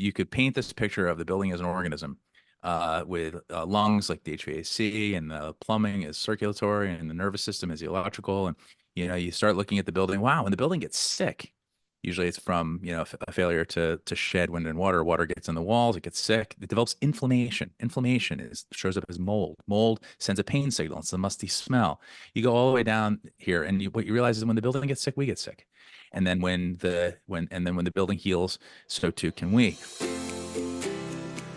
you could paint this picture of the building as an organism, with lungs like the HVAC, and the plumbing is circulatory, and the nervous system is the electrical. And, you start looking at the building. Wow. When the building gets sick, usually it's from, a failure to shed wind and water. Water gets in the walls, it gets sick, it develops inflammation. Inflammation shows up as mold. Mold sends a pain signal. It's a musty smell. You go all the way down here, and what you realize is when the building gets sick, we get sick. And then when the building heals, so too can we.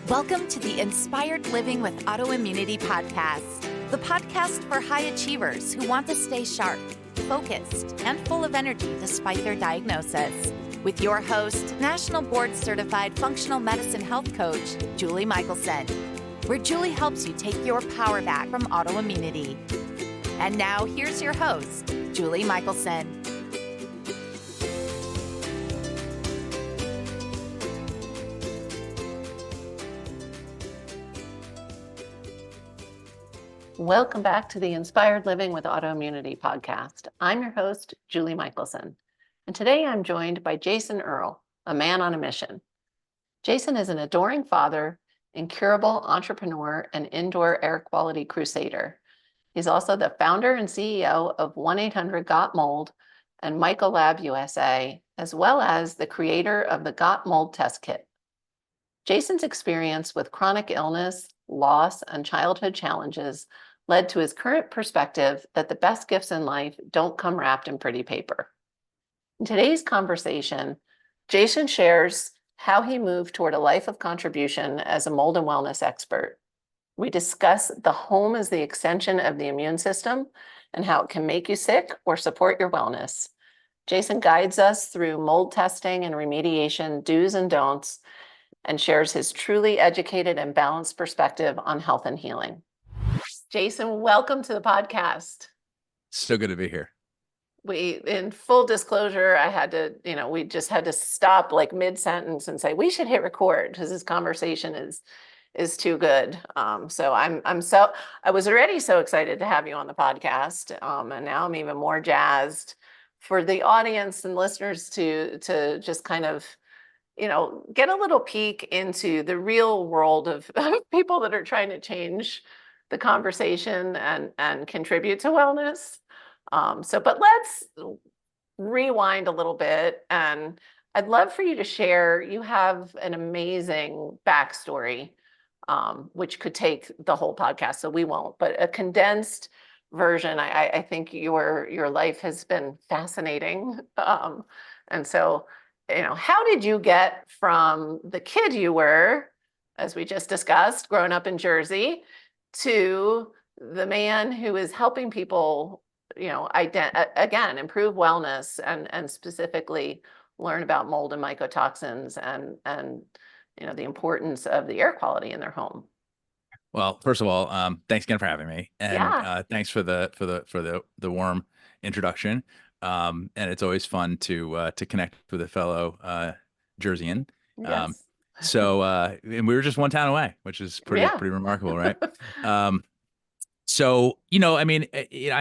Welcome to the Inspired Living with Autoimmunity podcast, the podcast for high achievers who want to stay sharp, focused, and full of energy despite their diagnosis. With your host, National Board Certified Functional Medicine Health Coach, Julie Michelson, where Julie helps you take your power back from autoimmunity. And now here's your host, Julie Michelson. Welcome back to the Inspired Living with Autoimmunity podcast. I'm your host, Julie Michelson, and today I'm joined by Jason Earle, a man on a mission. Jason is an adoring father, incurable entrepreneur, and indoor air quality crusader. He's also the founder and CEO of 1-800-GOT-MOLD and MycoLab USA, as well as the creator of the Got Mold Test Kit. Jason's experience with chronic illness, loss, and childhood challenges led to his current perspective that the best gifts in life don't come wrapped in pretty paper. In today's conversation, Jason shares how he moved toward a life of contribution as a mold and wellness expert. We discuss the home as the extension of the immune system and how it can make you sick or support your wellness. Jason guides us through mold testing and remediation do's and don'ts, and shares his truly educated and balanced perspective on health and healing. Jason, welcome to the podcast. So good to be here. In full disclosure, I had to, we just had to stop like mid-sentence and say, we should hit record because this conversation is too good. So I was already so excited to have you on the podcast. And now I'm even more jazzed for the audience and listeners to just kind of get a little peek into the real world of people that are trying to change the conversation and contribute to wellness. But let's rewind a little bit, and I'd love for you to share. You have an amazing backstory, which could take the whole podcast, so we won't, but a condensed version. I think your life has been fascinating. And so, how did you get from the kid you were, as we just discussed, growing up in Jersey, to the man who is helping people, again, improve wellness and specifically learn about mold and mycotoxins and the importance of the air quality in their home? Well, first of all, thanks again for having me, and thanks for the warm introduction. And it's always fun to connect with a fellow Jerseyan. Yes. And we were just one town away, which is pretty remarkable, right? I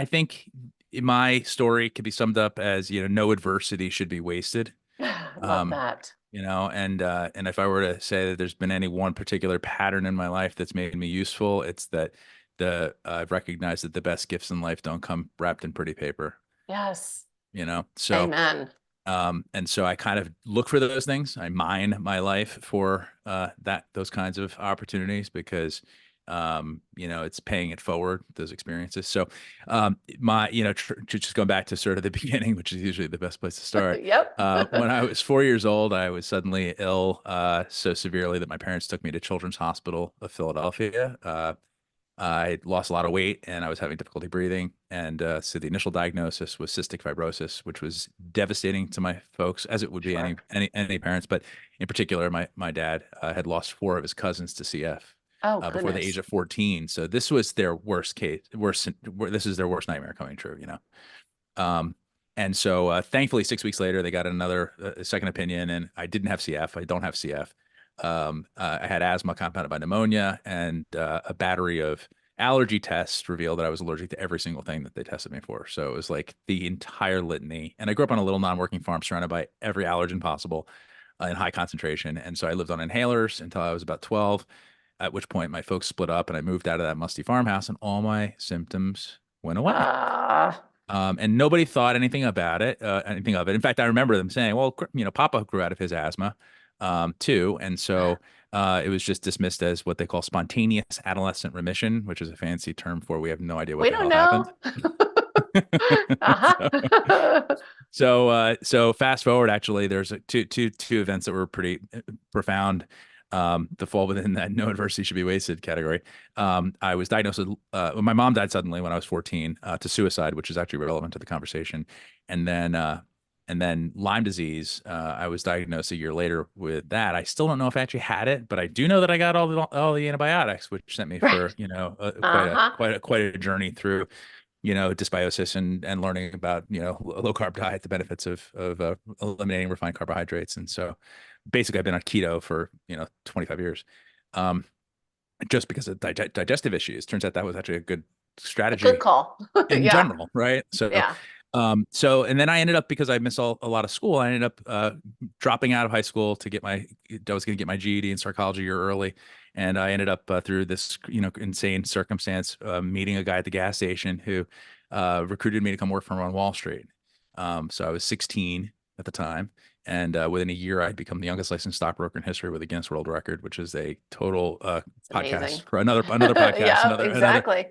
think my story could be summed up as, no adversity should be wasted. Love that. And if I were to say that there's been any one particular pattern in my life that's made me useful, it's that I've recognized that the best gifts in life don't come wrapped in pretty paper. Yes. So amen. And so I kind of look for those things. I mine my life for those kinds of opportunities because it's paying it forward, those experiences. So just going back to sort of the beginning, which is usually the best place to start. Yep. When I was 4 years old, I was suddenly ill so severely that my parents took me to Children's Hospital of Philadelphia. I lost a lot of weight and I was having difficulty breathing. And so the initial diagnosis was cystic fibrosis, which was devastating to my folks, as it would be any parents. But in particular, my dad had lost 4 of his cousins to CF before the age of 14. So this was their worst case. This is their worst nightmare coming true, And so thankfully, 6 weeks later, they got another second opinion, and I didn't have CF. I don't have CF. I had asthma compounded by pneumonia, and a battery of allergy tests revealed that I was allergic to every single thing that they tested me for. So it was like the entire litany. And I grew up on a little non-working farm surrounded by every allergen possible. in high concentration. And so I lived on inhalers until I was about 12, at which point my folks split up and I moved out of that musty farmhouse and all my symptoms went away. Ah, And nobody thought anything about it, anything of it. In fact, I remember them saying, well, Papa grew out of his asthma, too. And so it was just dismissed as what they call spontaneous adolescent remission, which is a fancy term for we have no idea what we the don't hell happened. know. Uh-huh. So fast forward, actually, there's two events that were pretty profound, that fall within that no adversity should be wasted category. I was diagnosed with, my mom died suddenly when I was 14, to suicide, which is actually relevant to the conversation. And then Lyme disease, I was diagnosed a year later with that. I still don't know if I actually had it, but I do know that I got all the antibiotics, which sent me for, Right. quite a Uh-huh. quite a journey through, dysbiosis and learning about, low carb diet, the benefits of eliminating refined carbohydrates. And so basically I've been on keto for, 25 years. Just because of digestive issues. Turns out that was actually a good A good strategy call. in Yeah. general, right? So, Yeah. and then I ended up, because I missed a lot of school, I ended up dropping out of high school to get I was going to get my GED in psychology a year early. And I ended up, through this, insane circumstance, meeting a guy at the gas station who recruited me to come work for him on Wall Street. So I was 16 at the time. And within a year, I'd become the youngest licensed stockbroker in history with a Guinness World Record, which is a total It's podcast amazing. for another podcast, Yeah, another. exactly.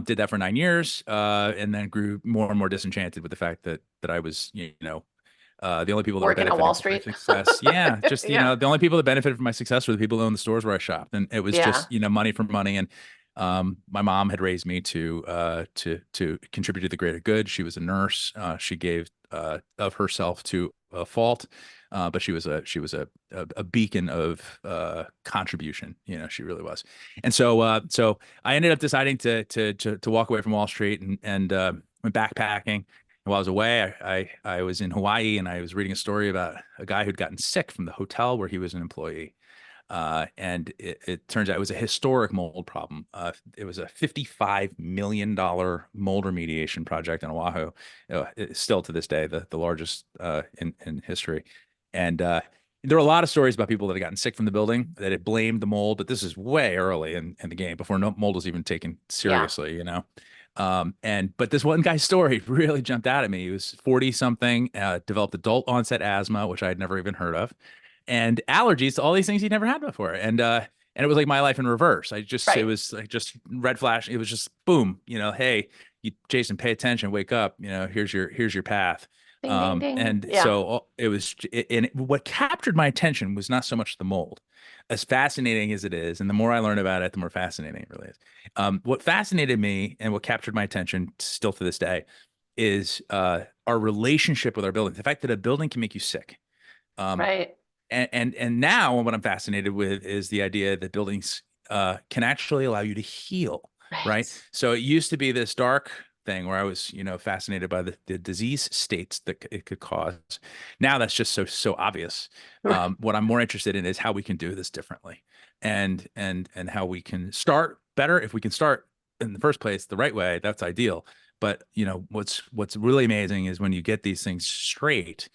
Did that for 9 years, and then grew more and more disenchanted with the fact that I was, the only people that were Working on Wall benefiting from my Street. success. Yeah, just, Yeah. the only people that benefited from my success were the people who owned the stores where I shopped, and it was Yeah. just, money for money. And my mom had raised me to contribute to the greater good. She was a nurse. She gave of herself to a fault, but she was a beacon of contribution. She really was. And so I ended up deciding to walk away from Wall Street and went backpacking. While I was away, I was in Hawaii and I was reading a story about a guy who'd gotten sick from the hotel where he was an employee. And it turns out it was a historic mold problem. It was a $55 million mold remediation project in Oahu. It's still to this day the largest in history. And there were a lot of stories about people that had gotten sick from the building that had blamed the mold, but this is way early in the game before mold was even taken Yeah. seriously. But this one guy's story really jumped out at me. He was 40 something, developed adult onset asthma, which I had never even heard of, and allergies to all these things he'd never had before. And it was like my life in reverse. It Right. was like just red flash. It was just boom, hey, Jason, pay attention, wake up, here's your path. Ding, ding, ding. And Yeah. so it was, and what captured my attention was not so much the mold, as fascinating as it is. And the more I learn about it, the more fascinating it really is. What fascinated me and what captured my attention still to this day is our relationship with our building. The fact that a building can make you sick. Um, Right. and now what I'm fascinated with is the idea that buildings can actually allow you to heal, right? Right. So it used to be this dark thing where I was, fascinated by the disease states that it could cause. Now that's just so obvious. What I'm more interested in is how we can do this differently, and how we can start better. If we can start in the first place the right way, that's ideal. But what's really amazing is when you get these things straight,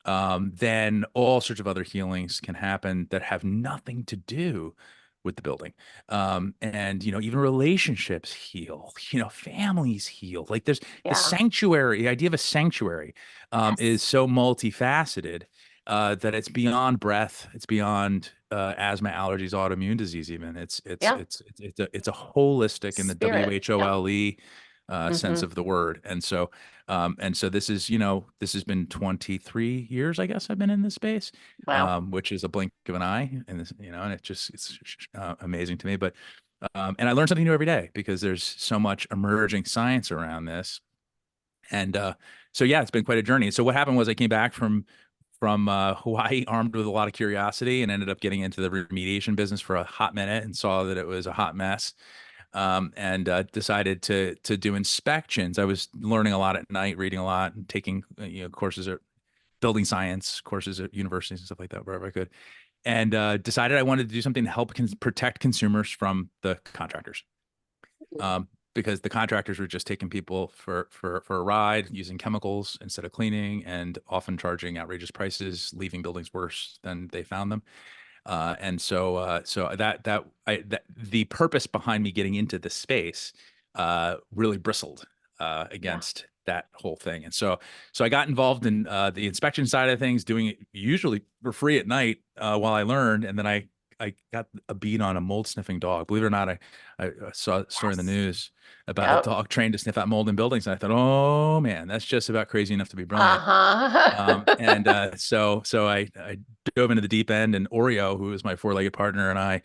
then all sorts of other healings can happen that have nothing to do with the building. And even relationships heal, families heal. Like there's the Yeah. sanctuary, the idea of a sanctuary is Yes. so multifaceted that it's beyond breath, it's beyond asthma, allergies, autoimmune disease. Even Yeah. it's a holistic in the Spirit. Yeah. WHOLE sense Hmm. of the word. And so this this has been 23 years, I guess I've been in this space, Wow. which is a blink of an eye. And and it's amazing to me. But and I learn something new every day because there's so much emerging science around this. And so yeah, it's been quite a journey. So what happened was I came back from Hawaii armed with a lot of curiosity and ended up getting into the remediation business for a hot minute and saw that it was a hot mess, and decided to do inspections. I was learning a lot at night, reading a lot, and taking courses at building science courses at universities and stuff like that wherever I could, and decided I wanted to do something to help protect consumers from the contractors. because the contractors were just taking people for a ride using chemicals instead of cleaning, and often charging outrageous prices, leaving buildings worse than they found them. And so the purpose behind me getting into this space really bristled Yeah. against that whole thing. And so I got involved in the inspection side of things, doing it usually for free at night while I learned. And then I got a bead on a mold sniffing dog. Believe it or not, I saw a story in the Yes. news about a Yep. dog trained to sniff out mold in buildings. And I thought, oh man, that's just about crazy enough to be brilliant. Uh-huh. And so I dove into the deep end, and Oreo, who was my four-legged partner, and I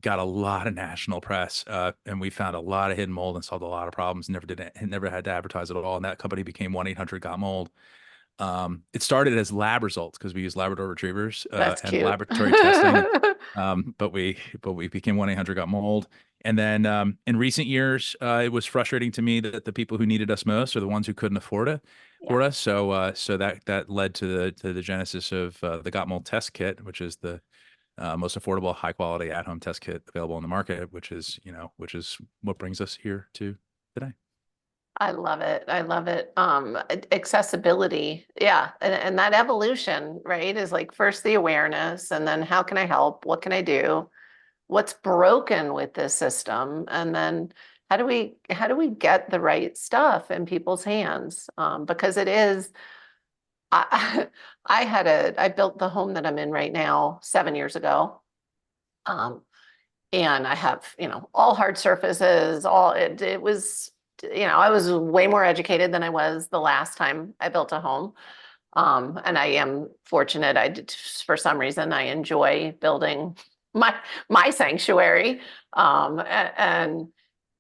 got a lot of national press, and we found a lot of hidden mold and solved a lot of problems. Never had to advertise at all. And that company became 1-800-GOT-MOLD. It started as lab results because we use Labrador retrievers That's and cute. laboratory testing. But we became 1-800-GOT-MOLD. And then in recent years, it was frustrating to me that the people who needed us most are the ones who couldn't afford it Yeah. for us. So that led to the genesis of the Got Mold Test Kit, which is the most affordable, high quality at home test kit available on the market, which is what brings us here to today. I love it. I love it. Accessibility. Yeah. And that evolution, right, is like first the awareness, and then how can I help? What can I do? What's broken with this system? And then how do we get the right stuff in people's hands? Because it is, I, I built the home that I'm in right now 7 years ago. And I have, all hard surfaces, it was, I was way more educated than I was the last time I built a home. And I am fortunate. For some reason, I enjoy building my sanctuary. And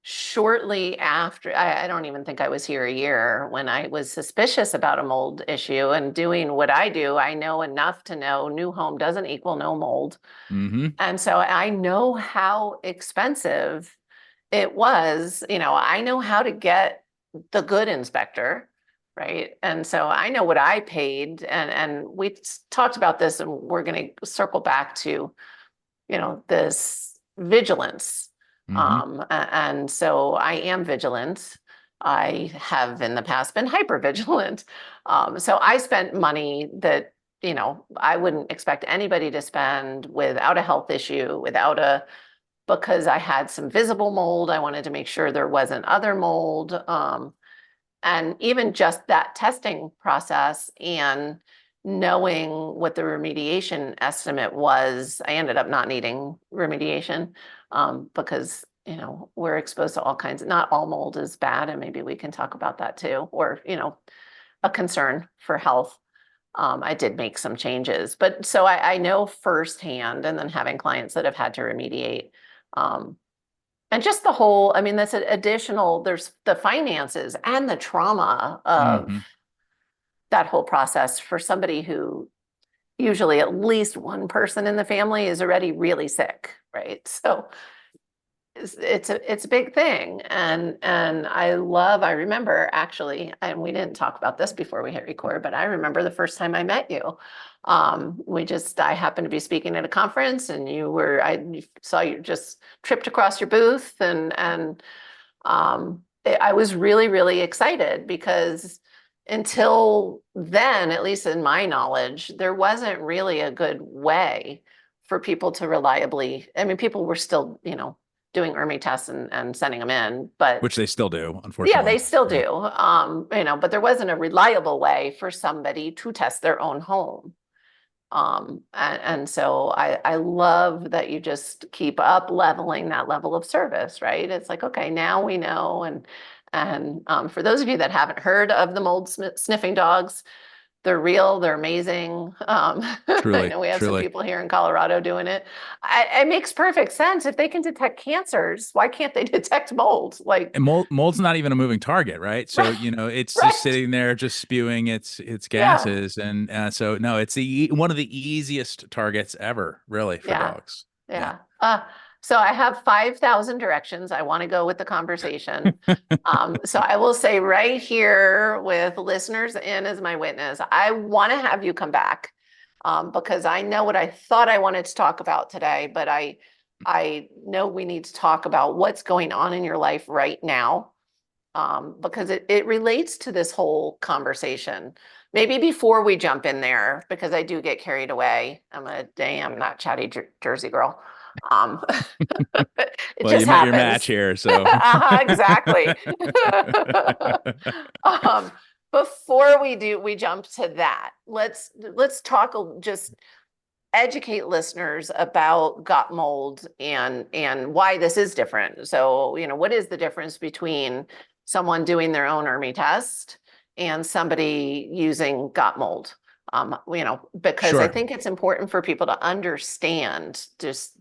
shortly after, I don't even think I was here a year when I was suspicious about a mold issue and doing what I do. I know enough to know new home doesn't equal no mold. Mm-hmm. And so I know how expensive it was. I know how to get the good inspector, right? And so I know what I paid, and we talked about this, and we're going to circle back to, this vigilance. Mm-hmm. And so I am vigilant. I have in the past been hyper vigilant. So I spent money that, I wouldn't expect anybody to spend without a health issue, because I had some visible mold. I wanted to make sure there wasn't other mold. And even just that testing process and knowing what the remediation estimate was, I ended up not needing remediation because, we're exposed to all kinds of, not all mold is bad. And maybe we can talk about that too, or, a concern for health. I did make some changes, but so I know firsthand, and then having clients that have had to remediate. And just the whole, I mean, that's additional, there's the finances and the trauma of Mm-hmm. that whole process for somebody who usually at least one person in the family is already really sick, right? So it's a big thing. And I remember actually, and we didn't talk about this before we hit record, but I remember the first time I met you. I happened to be speaking at a conference, and I saw you just tripped across your booth, and I was really, really excited because until then, at least in my knowledge, there wasn't really a good way for people to reliably, I mean, people were still, doing ERMI tests and sending them in, but Which they still do, yeah, they unfortunately. still Yeah. do. But there wasn't a reliable way for somebody to test their own home. And so I love that you just keep up leveling that level of service, right? It's like, okay, now we know. And for those of you that haven't heard of the mold sniffing dogs, they're real, they're amazing. I Truly, know we have some truly. people here in Colorado doing it. It makes perfect sense. If they can detect cancers, why can't they detect mold? Like, And mold's not even a moving target, right? So, right, it's just right. sitting there, just spewing its Yeah, gases, and so no, it's one of the easiest targets ever, really, for yeah, dogs. Yeah. yeah. So I have 5,000 directions I want to go with the conversation. So I will say right here with listeners in as my witness, I want to have you come back because I know what I thought I wanted to talk about today, but I know we need to talk about what's going on in your life right now, because it relates to this whole conversation. Maybe before we jump in there, because I do get carried away. I'm a damn not chatty Jersey girl. Um, it Well, you just met your match happens. here, so. Exactly. Um, before we jump to that, let's talk, just educate listeners about gut mold and why this is different. So, what is the difference between someone doing their own ERMI test and somebody using gut mold? Because I Sure. think it's important for people to understand just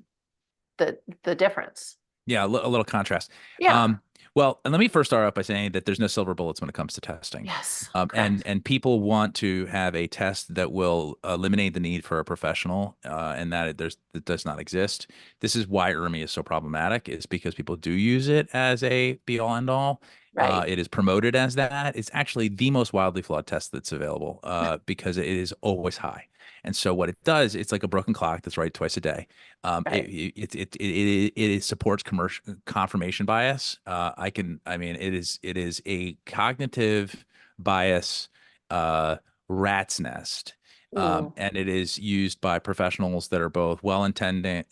the difference. Yeah, a little contrast. Yeah. Um, well, and let me first start off by saying that there's no silver bullets when it comes to testing. Yes. And Correct. people want to have a test that will eliminate the need for a professional, and that does not exist. This is why ERMI is so problematic, is because people do use it as a be all end all. Right. It is promoted as that. It's actually the most wildly flawed test that's available, because it is always high. And so what it does, it's like a broken clock that's right twice a day. Right. It supports commercial confirmation bias. I mean, it is a cognitive bias, uh, rat's nest. Mm, And it is used by professionals that are both well intended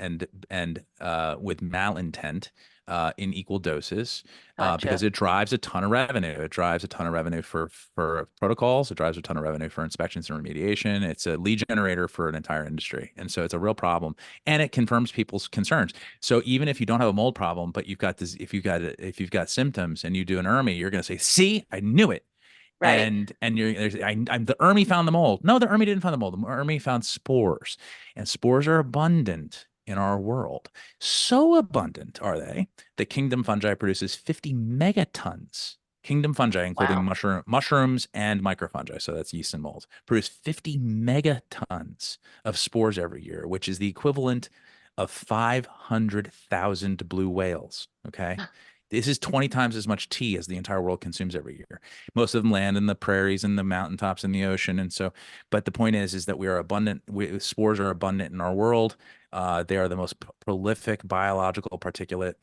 and with malintent, in equal doses, because gotcha. it drives a ton of revenue. It drives a ton of revenue for protocols. It drives a ton of revenue for inspections and remediation. It's a lead generator for an entire industry, and so it's a real problem. And it confirms people's concerns. So even if you don't have a mold problem, but you've got this, if you've got symptoms and you do an ERMI, you're going to say, "See, I knew it." Right. And I'm the ERMI found the mold. No, the ERMI didn't find the mold. The ERMI found spores, and spores are abundant in our world. So abundant are they that Kingdom Fungi produces 50 megatons. Kingdom fungi, including Wow. mushrooms and microfungi, so that's yeast and mold, produce 50 megatons of spores every year, which is the equivalent of 500,000 blue whales. Okay. This is 20 times as much tea as the entire world consumes every year. Most of them land in the prairies and the mountaintops and the ocean. And so, but the point is that we are abundant. Spores are abundant in our world. They are the most prolific biological particulate,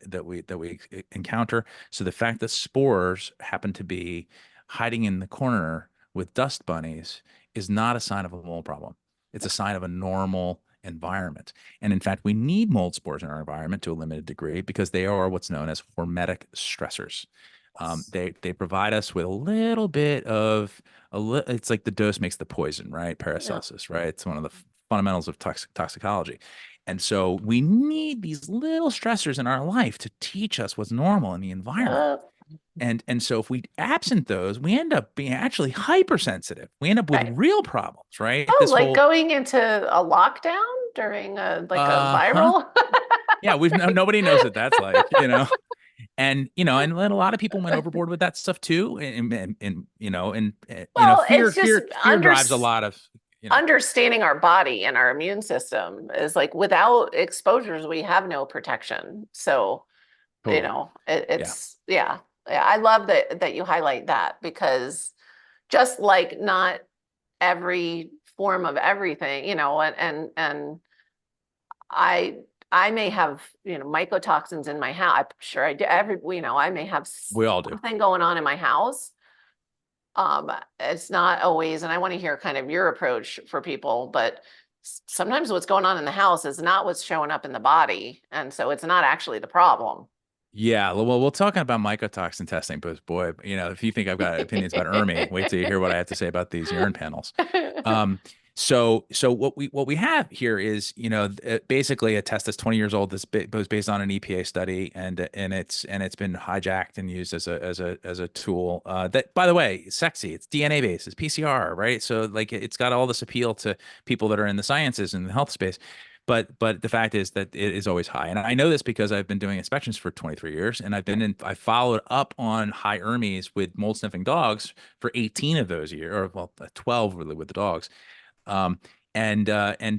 that we encounter. So the fact that spores happen to be hiding in the corner with dust bunnies is not a sign of a mold problem. It's a sign of a normal environment. And in fact, we need mold spores in our environment to a limited degree because they are what's known as hormetic stressors. They provide us with a little bit of it's like the dose makes the poison, right? Yeah. Paracelsus, right? It's one of the fundamentals of toxicology. And so we need these little stressors in our life to teach us what's normal in the environment. Uh, And so if we absent those, we end up being actually hypersensitive. We end up with right. real problems, right? Oh, This like whole going into a lockdown during a huh. viral? Yeah, nobody knows what that's like, and a lot of people went overboard with that stuff too, and Well, it's just fear drives a lot of, you know, understanding our body and our immune system is like without exposures, we have no protection. So, totally, yeah, it's yeah. Yeah, I love that you highlight that because just like not every form of everything, and I I may have, mycotoxins in my house. I'm sure I do. I may have we all do. something going on in my house. It's not always, and I want to hear kind of your approach for people, but sometimes what's going on in the house is not what's showing up in the body. And so it's not actually the problem. Yeah, well, we're talking about mycotoxin testing, but boy, if you think I've got opinions about ERMI, wait till you hear what I have to say about these urine panels. Um, so what we have here is, basically a test that's 20 years old. This was based on an EPA study, and it's been hijacked and used as a tool. That, by the way, is sexy. It's DNA based. It's PCR, right? So like it's got all this appeal to people that are in the sciences and the health space. But the fact is that it is always high. And I know this because I've been doing inspections for 23 years, and I followed up on high ERMIs with mold sniffing dogs for 18 of those years, or well, 12 really with the dogs. Um, and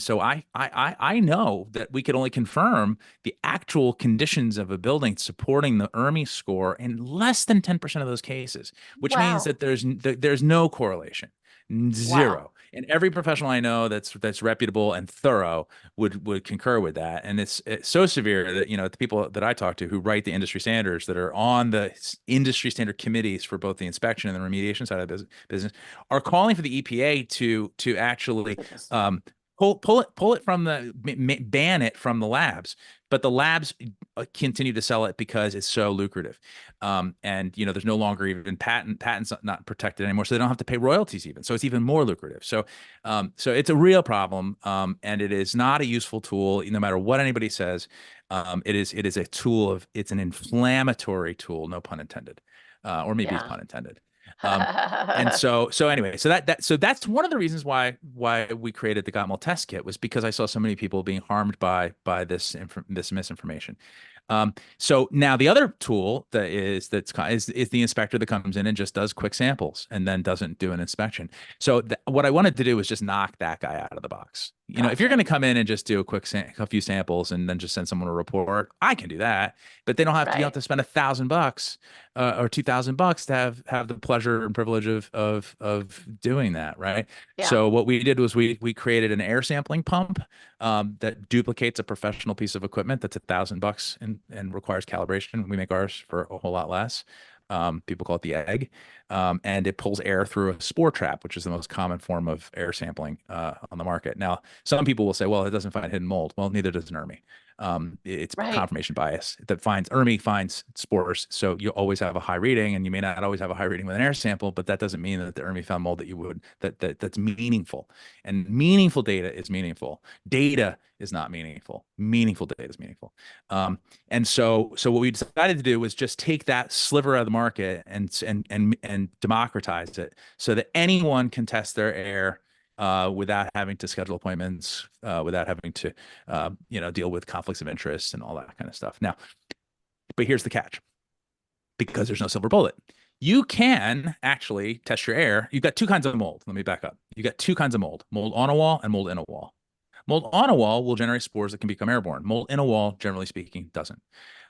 so I know that we could only confirm the actual conditions of a building supporting the ERMI score in less than 10% of those cases, which means Wow. that there's no correlation, Wow. zero. And every professional I know that's reputable and thorough would concur with that. And it's so severe that, the people that I talk to who write the industry standards, that are on the industry standard committees for both the inspection and the remediation side of the business, are calling for the EPA to actually Goodness. pull it from ban it from the labs, but the labs continue to sell it because it's so lucrative. And there's no longer even patents not protected anymore, so they don't have to pay royalties even. So it's even more lucrative. So it's a real problem, and it is not a useful tool, no matter what anybody says. It is a tool it's an inflammatory tool, no pun intended, or maybe it's Yeah. pun intended. And so anyway, so that's one of the reasons why we created the Got Mold test kit, was because I saw so many people being harmed by this misinformation. So now the other tool is the inspector that comes in and just does quick samples and then doesn't do an inspection. So what I wanted to do was just knock that guy out of the box. If you're Gotcha. going to come in and just do a few samples and then just send someone a report, I can do that. But they don't have to. You don't have Right. to spend $1,000 or $2,000 to have the pleasure and privilege of doing that, right? Yeah. So what we did was we created an air sampling pump that duplicates a professional piece of equipment that's $1,000 and requires calibration. We make ours for a whole lot less. People call it the egg, and it pulls air through a spore trap, which is the most common form of air sampling on the market. Now, some people will say, well, it doesn't find hidden mold. Well, neither does an ERMI. It's Right. confirmation bias that ERMI finds spores. So you always have a high reading, and you may not always have a high reading with an air sample, but that doesn't mean that the ERMI found mold that's meaningful. And meaningful data is meaningful. Data is not meaningful. Meaningful data is meaningful. And so what we decided to do was just take that sliver of the market and democratize it so that anyone can test their air without having to schedule appointments, without having to deal with conflicts of interest and all that kind of stuff. Now, but here's the catch: because there's no silver bullet, you can actually test your air. You've got two kinds of mold. Let me back up. You got two kinds of mold: mold on a wall and mold in a wall. Mold on a wall will generate spores that can become airborne. Mold in a wall, generally speaking, doesn't.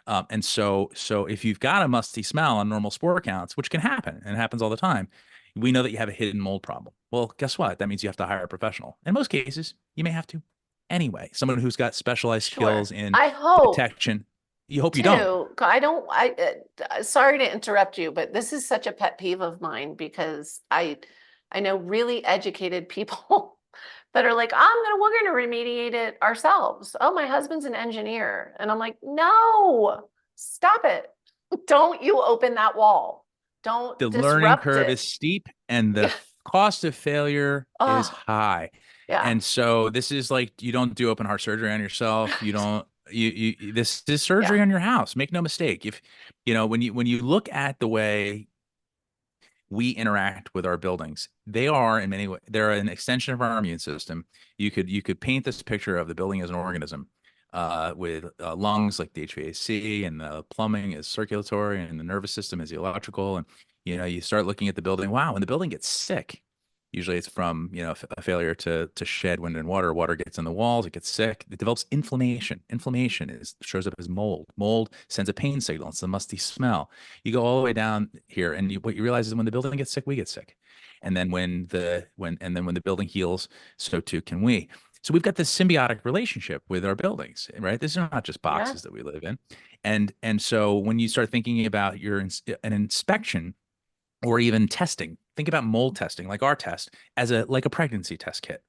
And so if you've got a musty smell on normal spore counts, which can happen and it happens all the time, we know that you have a hidden mold problem. Well, guess what? That means you have to hire a professional. In most cases, you may have to anyway. Someone who's got specialized Sure. skills in I hope detection. You hope you don't. too. I don't, sorry to interrupt you, but this is such a pet peeve of mine because I know really educated people that are like, we're gonna remediate it ourselves. Oh, my husband's an engineer. And I'm like, no, stop it. Don't you open that wall. Don't The learning disrupt curve is it. steep and the Yeah. cost of failure is Oh, high. yeah. And so this is like, you don't do open heart surgery on yourself. You don't, this is Yeah. surgery on your house. Make no mistake. If, when you look at the way we interact with our buildings, they are in many ways, they're an extension of our immune system. You could paint this picture of the building as an organism, with lungs like the HVAC, and the plumbing is circulatory, and the nervous system is the electrical. And you start looking at the building. Wow, when the building gets sick, usually it's from a failure to shed wind and water. Water gets in the walls, it gets sick, it develops inflammation. Inflammation shows up as mold. Mold sends a pain signal. It's a musty smell. You go all the way down here, and what you realize is when the building gets sick, we get sick. And then when the building heals, so too can we. So we've got this symbiotic relationship with our buildings, right? These are not just Yeah. boxes that we live in. And so when you start thinking about an inspection or even testing, think about mold testing, like our test, as like a pregnancy test kit.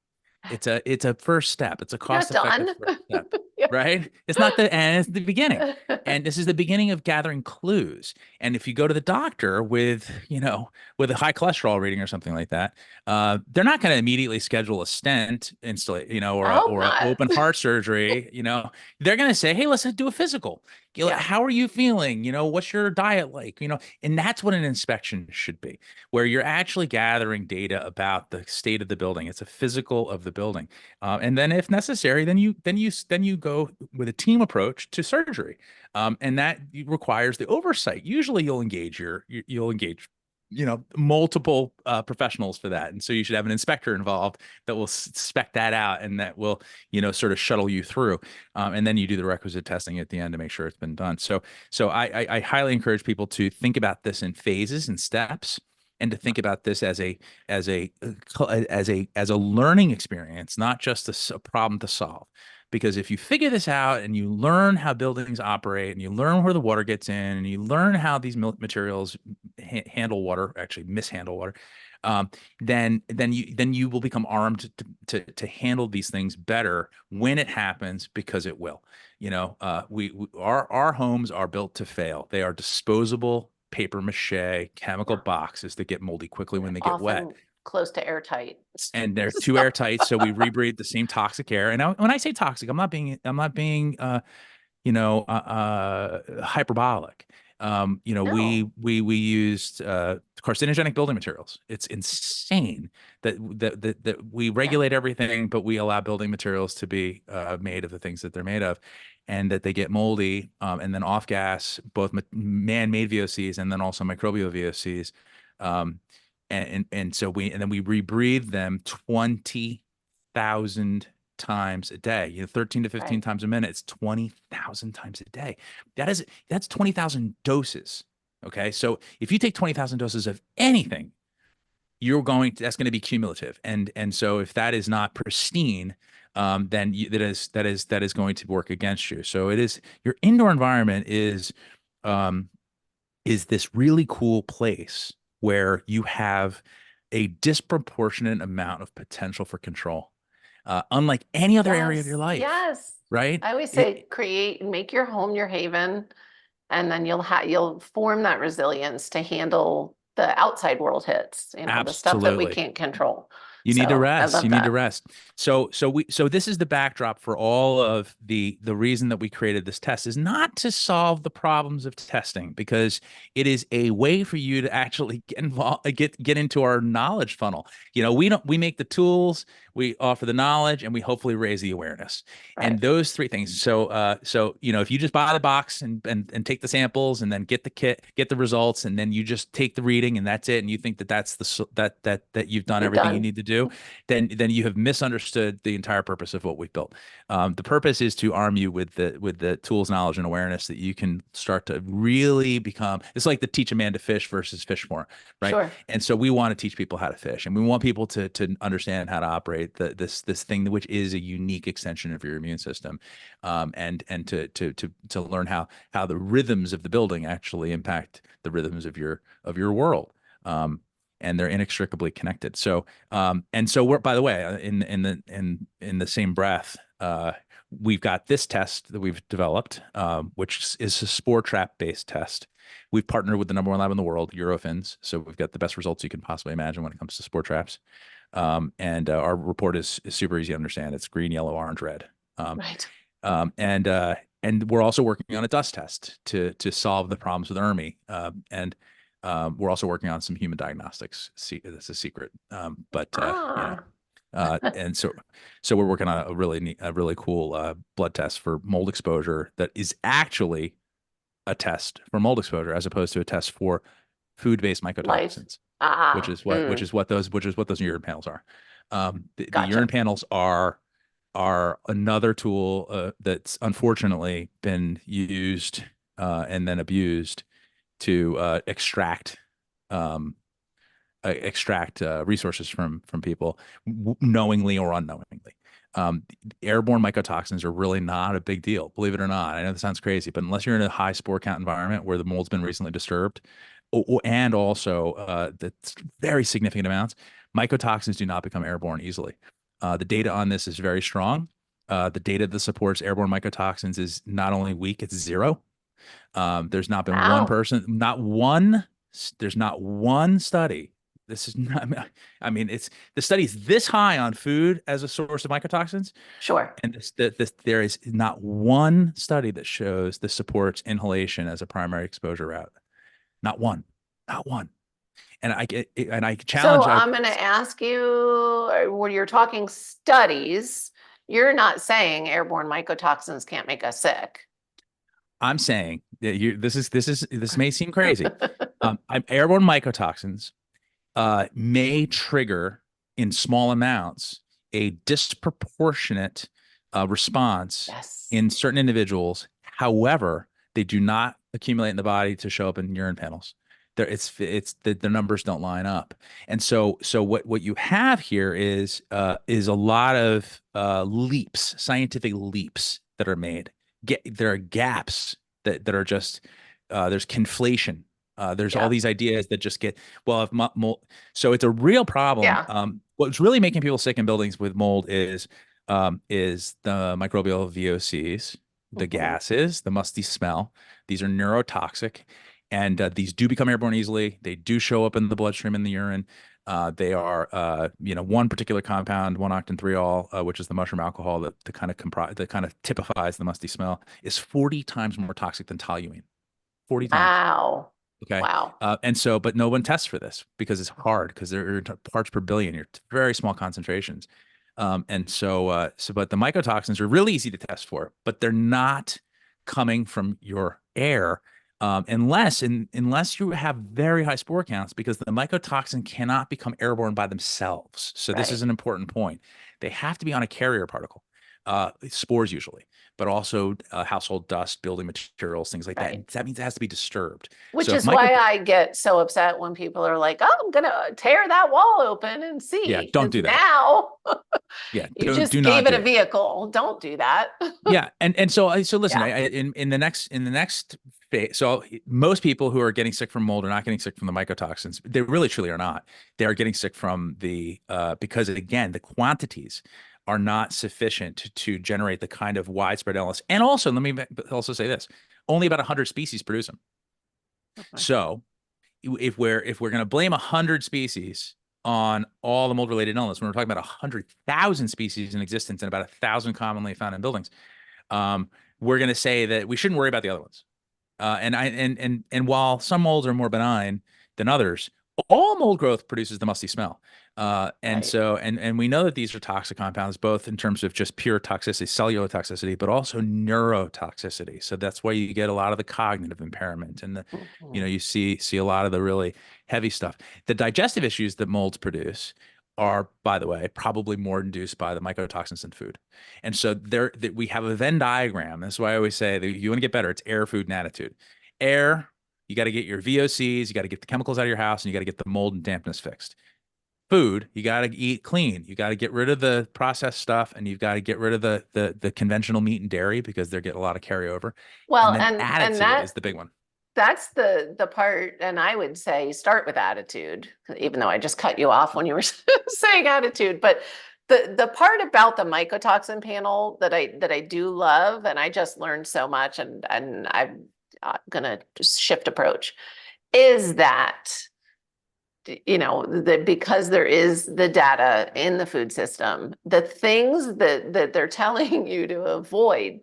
It's a first step. It's a You're not cost-effective done. first step, Yeah. right? It's not the end, it's the beginning. And this is the beginning of gathering clues. And if you go to the doctor with a high cholesterol reading or something like that, they're not going to immediately schedule a stent install, I hope or a not. open heart surgery. They're going to say, hey, let's do a physical. Yeah. How are you feeling? What's your diet like? And that's what an inspection should be, where you're actually gathering data about the state of the building. It's a physical of the building, and then if necessary, then you go with a team approach to surgery, and that requires the oversight. Usually, you'll engage multiple professionals for that, and so you should have an inspector involved that will spec that out, and that will sort of shuttle you through, and then you do the requisite testing at the end to make sure it's been done. So I highly encourage people to think about this in phases and steps, and to think about this as a learning experience, not just a problem to solve. Because if you figure this out and you learn how buildings operate and you learn where the water gets in and you learn how these materials handle water, actually mishandle water, then you will become armed to handle these things better when it happens, because it will. Our homes are built to fail. They are disposable paper mache chemical Yeah. boxes that get moldy quickly when they get wet. Often close to airtight. And they're too airtight, so we rebreathe the same toxic air. And when I say toxic, I'm not being hyperbolic. No. We used carcinogenic building materials. It's insane that we Yeah. regulate everything, but we allow building materials to be made of the things that they're made of, and that they get moldy, and then off gas, both man-made VOCs and then also microbial VOCs. Um, and then we rebreathe them 20,000 times a day, 13 to 15 Right. times a minute. It's 20,000 times a day. That's 20,000 doses. Okay. So if you take 20,000 doses of anything, that's going to be cumulative. And so if that is not pristine, then that is going to work against you. So your indoor environment is this really cool place where you have a disproportionate amount of potential for control, unlike any other area of your Yes. life, Yes. right? I always say create and make your home your haven, and then you'll form that resilience to handle the outside world hits, the stuff that we Absolutely. can't control. You need to So I rest. love You need to that. rest. So this is the backdrop for all of the reason that we created this test is not to solve the problems of testing, because it is a way for you to actually get involved, get into our knowledge funnel. We make the tools, we offer the knowledge, and we hopefully raise the awareness. Right. And those three things. So if you just buy the box and take the samples and then get the kit, get the results, and then you just take the reading and that's it, and you think that's that you've done You're everything you done. need to do, then you have misunderstood the entire purpose of what we've built. The purpose is to arm you with the tools, knowledge, and awareness that you can start to really become. It's like the teach a man to fish versus fish more, right? Sure. And so we want to teach people how to fish, and we want people to understand how to operate this thing, which is a unique extension of your immune system, and to learn how the rhythms of the building actually impact the rhythms of your world. And they're inextricably connected. So, we're, by the way, in the same breath, we've got this test that we've developed, which is a spore trap based test. We've partnered with the number one lab in the world, Eurofins. So we've got the best results you can possibly imagine when it comes to spore traps. And our report is super easy to understand. It's green, yellow, orange, red. Right. And we're also working on a dust test to solve the problems with ERMI. And we're also working on some human diagnostics. That's a secret. Ah. And so we're working on a really cool blood test for mold exposure that is actually a test for mold exposure as opposed to a test for food-based Life. mycotoxins, Ah. which is what those urine panels are. The urine Gotcha. panels are another tool that's unfortunately been used and then abused to extract resources from people, knowingly or unknowingly. Airborne mycotoxins are really not a big deal, believe it or not. I know that sounds crazy, but unless you're in a high spore count environment where the mold's been recently disturbed, and also that's very significant amounts, mycotoxins do not become airborne easily. The data on this is very strong. The data that supports airborne mycotoxins is not only weak, it's zero. There's not been one Wow. person, there's not one study. This is not, I mean, the study's this high on food as a source of mycotoxins. Sure. And there is not one study that shows this supports inhalation as a primary exposure route. Not one, not one. And I So challenge, I'm going to ask you, when you're talking studies, you're not saying airborne mycotoxins can't make us sick. I'm saying that this may seem crazy. Airborne mycotoxins may trigger in small amounts a disproportionate response Yes. in certain individuals. However, they do not accumulate in the body to show up in urine panels. The numbers don't line up. And so what you have here is a lot of leaps, scientific leaps that are made. There are gaps that are just there's conflation. There's all Yeah. these ideas that just get well if mold. So it's a real problem. Yeah. What's really making people sick in buildings with mold is the microbial VOCs, the Mhm. gases, the musty smell. These are neurotoxic, and these do become airborne easily. They do show up in the bloodstream and the urine. They are, one particular compound, 1-octantriol, which is the mushroom alcohol that kind of typifies the musty smell, is 40 times more toxic than toluene. 40 times. Wow. Okay. Wow. But no one tests for this because it's hard because there are parts per billion. You're very small concentrations. But the mycotoxins are really easy to test for, but they're not coming from your air, unless you have very high spore counts, because the mycotoxin cannot become airborne by themselves. So this is Right. an important point. They have to be on a carrier particle, spores usually, but also household dust, building materials, things like that. Right. And that means it has to be disturbed. Which So if is myco, why I get so upset when people are like, "Oh, I'm gonna tear that wall open and yeah, see." don't Because do that. now Yeah, you do just not gave it do a it. vehicle. Don't do that. Yeah, so listen, Yeah. in the next phase, so most people who are getting sick from mold are not getting sick from the mycotoxins. They really truly are not. They are getting sick from the because again, the quantities are not sufficient to generate the kind of widespread illness. And also, let me also say this: only about 100 species produce them. Okay. So if we're going to blame 100 species on all the mold related illness, when we're talking about 100,000 species in existence and about 1,000 commonly found in buildings, we're going to say that we shouldn't worry about the other ones. And while some molds are more benign than others, all mold growth produces the musty smell. Right. And we know that these are toxic compounds, both in terms of just pure toxicity, cellular toxicity, but also neurotoxicity. So that's why you get a lot of the cognitive impairment, and Mhm. you see a lot of the really heavy stuff. The digestive issues that molds produce are, by the way, probably more induced by the mycotoxins in food. And so there that we have a Venn diagram. That's why I always say that you want to get better. It's air, food, and attitude. Air, you got to get your VOCs, you got to get the chemicals out of your house, and you got to get the mold and dampness fixed. Food, you got to eat clean. You got to get rid of the processed stuff, and you've got to get rid of the conventional meat and dairy because they're getting a lot of carryover. And Well, then and attitude is the big one. that's the part, and I would say start with attitude, even though I just cut you off when you were saying attitude. But the part about the mycotoxin panel that I do love, and I just learned so much, and I'm gonna just shift approach, is that that because there is the data in the food system, the things that they're telling you to avoid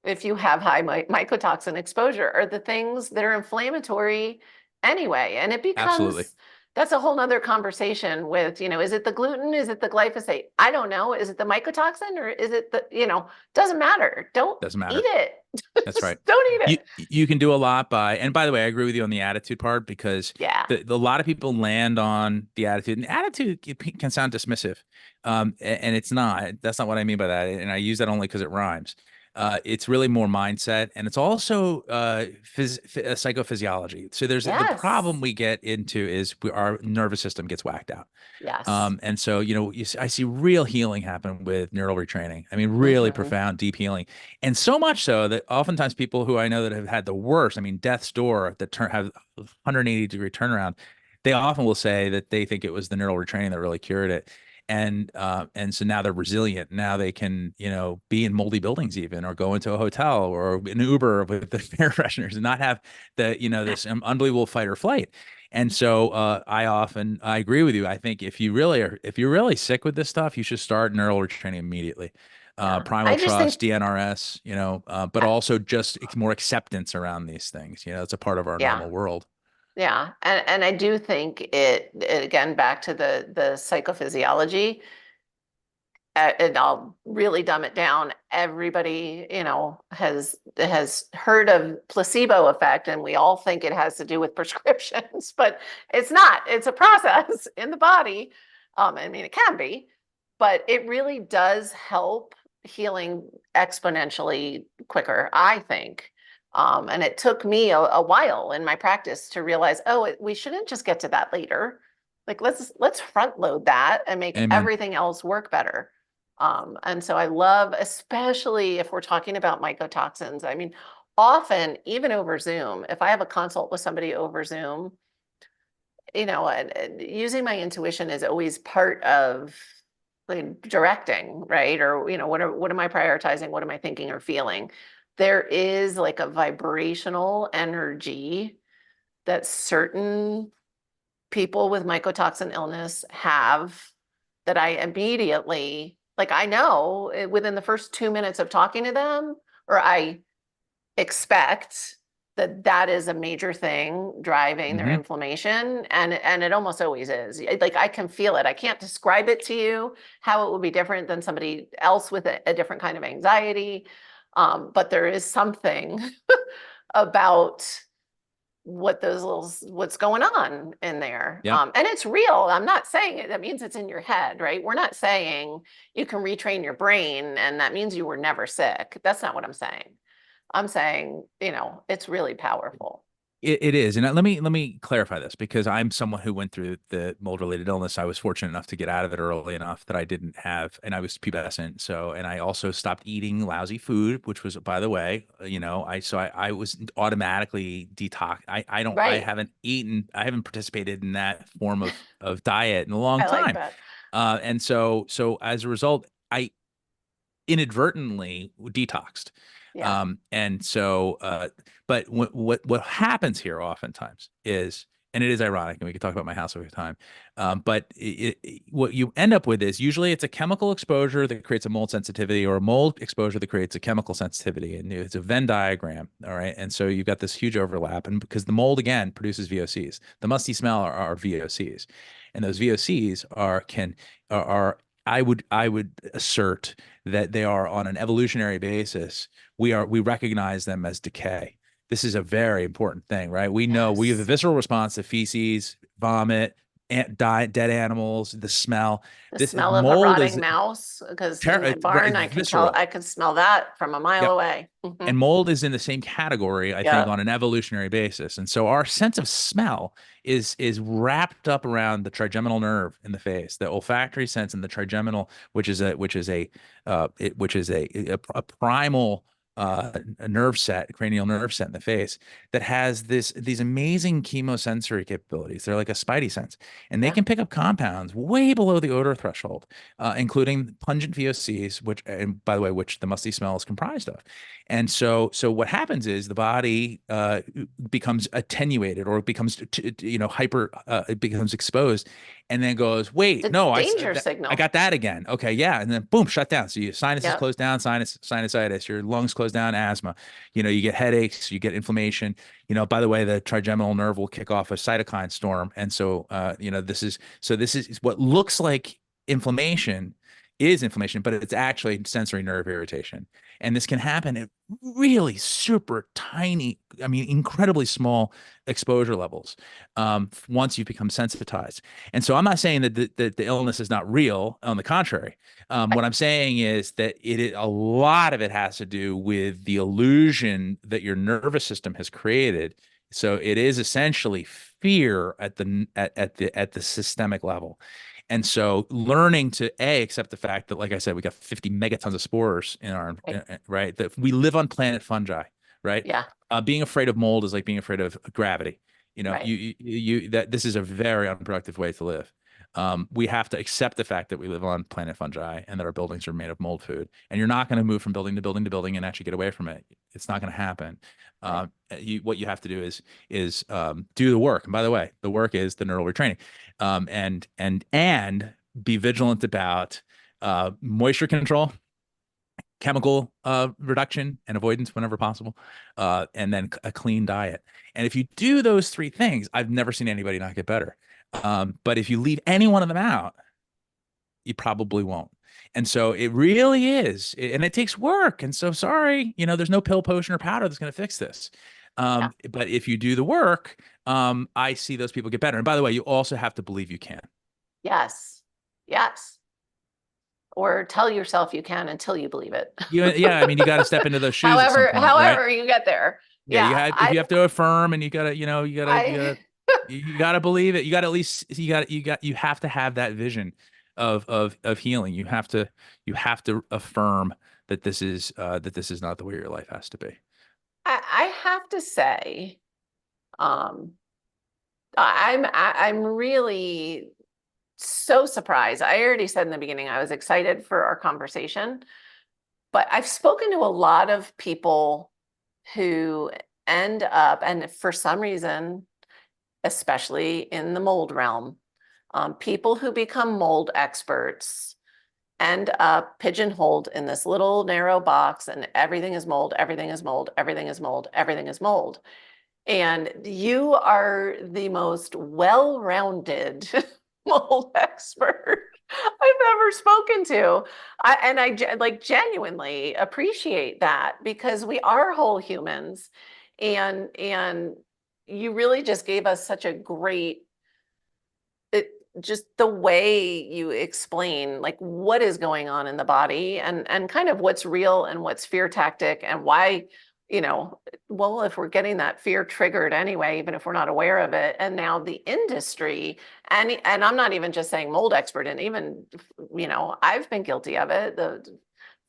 if you have high mycotoxin exposure are the things that are inflammatory anyway. And it Absolutely. becomes, that's a whole nother conversation with, is it the gluten? Is it the glyphosate? I don't know. Is it the mycotoxin or is it doesn't matter. Don't Doesn't eat matter. it. That's right. Just don't eat You it. you can do a lot by, and by the way, I agree with you on the attitude part, because Yeah. a lot of people land on the attitude, and attitude can sound dismissive, and it's not. That's not what I mean by that, and I use that only because it rhymes. It's really more mindset, and it's also psychophysiology. So there's the Yes. problem we get into is our nervous system gets whacked out. Yes. And so, I see real healing happen with neural retraining. I mean, really Hmm. profound, deep healing. And so much so that oftentimes people who I know that have had the worst, I mean, death's door that have 180-degree turnaround, they often will say that they think it was the neural retraining that really cured it. And so now they're resilient. Now they can, be in moldy buildings even, or go into a hotel or an Uber with the air fresheners and not have this unbelievable fight or flight. And so I agree with you. I think if you're really sick with this stuff, you should start neural retraining immediately. Yeah. Primal I just think trust, DNRS, but also just more acceptance around these things. It's a part of our yeah. normal world. Yeah, and I do think it again back to the psychophysiology, and I'll really dumb it down. Everybody, has heard of placebo effect, and we all think it has to do with prescriptions, but it's not. It's a process in the body. I mean, it can be, but it really does help healing exponentially quicker, I think, And it took me a while in my practice to realize, oh, we shouldn't just get to that later. Like let's front load that and make Amen. everything else work better. And so I love, especially if we're talking about mycotoxins. I mean, often even over Zoom, if I have a consult with somebody over Zoom, and using my intuition is always part of like directing, right? Or, what am I prioritizing? What am I thinking or feeling? There is like a vibrational energy that certain people with mycotoxin illness have that I immediately, like, I know within the first 2 minutes of talking to them, or I expect that that is a major thing driving their Hmm. inflammation, and it almost always is. Like I can feel it. I can't describe it to you how it would be different than somebody else with a different kind of anxiety. But there is something about what's going on in there. Yep. And it's real. I'm not saying it. That means it's in your head, right? We're not saying you can retrain your brain and that means you were never sick. That's not what I'm saying. I'm saying, it's really powerful. It is, and let me clarify this because I'm someone who went through the mold-related illness. I was fortunate enough to get out of it early enough that I didn't have, and I was pubescent. So, and I also stopped eating lousy food, which was, by the way, I was automatically detox. I Right. haven't participated in that form of diet in a long I like time. that. And so as a result, I inadvertently detoxed. Yeah. And so, but what happens here oftentimes is, and it is ironic, and we could talk about my house over time, but what you end up with is usually it's a chemical exposure that creates a mold sensitivity, or a mold exposure that creates a chemical sensitivity, and it's a Venn diagram. All right, and so you've got this huge overlap, and because the mold again produces VOCs, the musty smell are VOCs, and those VOCs are I would assert that they are, on an evolutionary basis, we recognize them as decay. This is a very important thing, right? We know we have a Yes. visceral response to feces, vomit, dead animals, the smell. The This smell of a mold rotting is mouse, because in my right, barn, visceral. I can smell that from a mile Yep. away. And mold is in the same category, I think, Yeah. on an evolutionary basis. And so our sense of smell is wrapped up around the trigeminal nerve in the face, the olfactory sense, and the trigeminal, which is a primal a nerve set, cranial nerve set in the face that has these amazing chemosensory capabilities. They're like a spidey sense, and they Yeah. can pick up compounds way below the odor threshold, including pungent VOCs, which, and by the way, which the musty smell is comprised of. And so what happens is the body becomes attenuated, or it becomes hyper, it becomes exposed, and then goes, wait, The no, danger I signal. got that again. Okay, yeah, and then boom, shut down. So your sinuses Yeah. close down, sinusitis, your lungs close down, asthma. You get headaches, you get inflammation. By the way, the trigeminal nerve will kick off a cytokine storm, and so this is what looks like inflammation is inflammation, but it's actually sensory nerve irritation. And this can happen at really super tiny, I mean, incredibly small exposure levels, once you've become sensitized. And so I'm not saying that the illness is not real. On the contrary, what Right. I'm saying is that a lot of it has to do with the illusion that your nervous system has created. So it is essentially fear at the systemic level. And so learning to accept the fact that, like I said, we got 50 megatons of spores in our, Right. right, that we live on planet fungi, right? Yeah. Being afraid of mold is like being afraid of gravity. Right. That this is a very unproductive way to live. We have to accept the fact that we live on planet fungi and that our buildings are made of mold food. And you're not going to move from building to building to building and actually get away from it. It's not going to happen. Right. What you have to do is do the work. And by the way, the work is the neural retraining, and be vigilant about moisture control, chemical reduction and avoidance whenever possible, and then a clean diet. And if you do those three things, I've never seen anybody not get better. But if you leave any one of them out, you probably won't. And so it really is, and it takes work. And so sorry, there's no pill, potion, or powder that's going to fix this. Yeah. But if you do the work, I see those people get better. And by the way, you also have to believe you can. Yes. Yes. Or tell yourself you can until you believe it. Yeah, I mean, you got to step into those shoes at some However, point, right? you get there. Yeah, Yeah, if you have to affirm, and you gotta, I, you gotta believe it. You gotta at least, you have to have that vision of healing. You have to affirm that this is not the way your life has to be. I have to say, um, I'm really so surprised. I already said in the beginning, I was excited for our conversation, but I've spoken to a lot of people who end up, and for some reason, especially in the mold realm, people who become mold experts end up pigeonholed in this little narrow box, and everything is mold, everything is mold, everything is mold, everything is mold. And you are the most well-rounded mold expert I've ever spoken to. I genuinely appreciate that, because we are whole humans, and you really just gave us such a great, it just the way you explain like what is going on in the body, and kind of what's real and what's fear tactic, and why, well, if we're getting that fear triggered anyway, even if we're not aware of it, and now the industry, and I'm not even just saying mold expert, and even, I've been guilty of it, the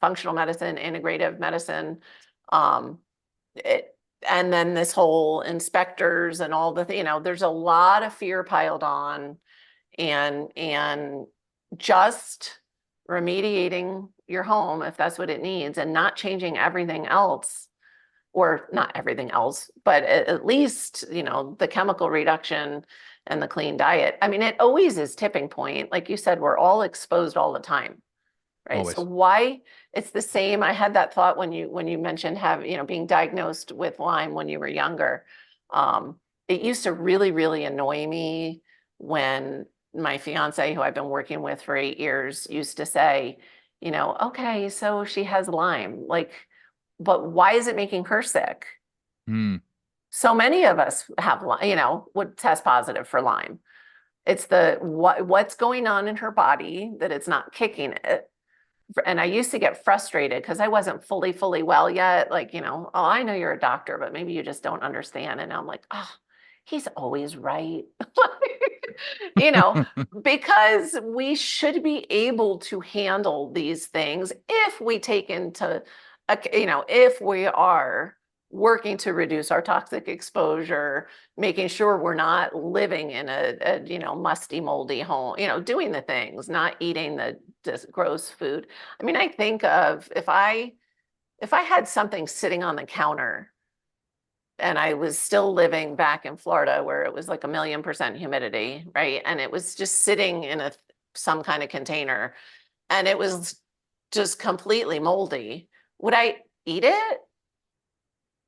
functional medicine, integrative medicine, um, it, and then this whole inspectors and all there's a lot of fear piled on, and just remediating your home if that's what it needs, and not changing everything else, or not everything else, but at least, the chemical reduction and the clean diet. I mean, it always is tipping point. Like you said, we're all exposed all the time, right? So Always. why, it's the same. I had that thought when you mentioned being diagnosed with Lyme when you were younger. It used to really, really annoy me when my fiance, who I've been working with for 8 years, used to say, okay, so she has Lyme, like, but why is it making her sick? Hmm. So many of us have, would test positive for Lyme. It's what's going on in her body that it's not kicking it. And I used to get frustrated because I wasn't fully well yet. Like, oh, I know you're a doctor, but maybe you just don't understand. And I'm like, oh, he's always right. you know, because we should be able to handle these things if we take into, if we are working to reduce our toxic exposure, making sure we're not living in a musty, moldy home, doing the things, not eating the gross food. I mean, I think of if I had something sitting on the counter and I was still living back in Florida where it was like 1,000,000% humidity, right? And it was just sitting in some kind of container, and it was just completely moldy. Would I eat it?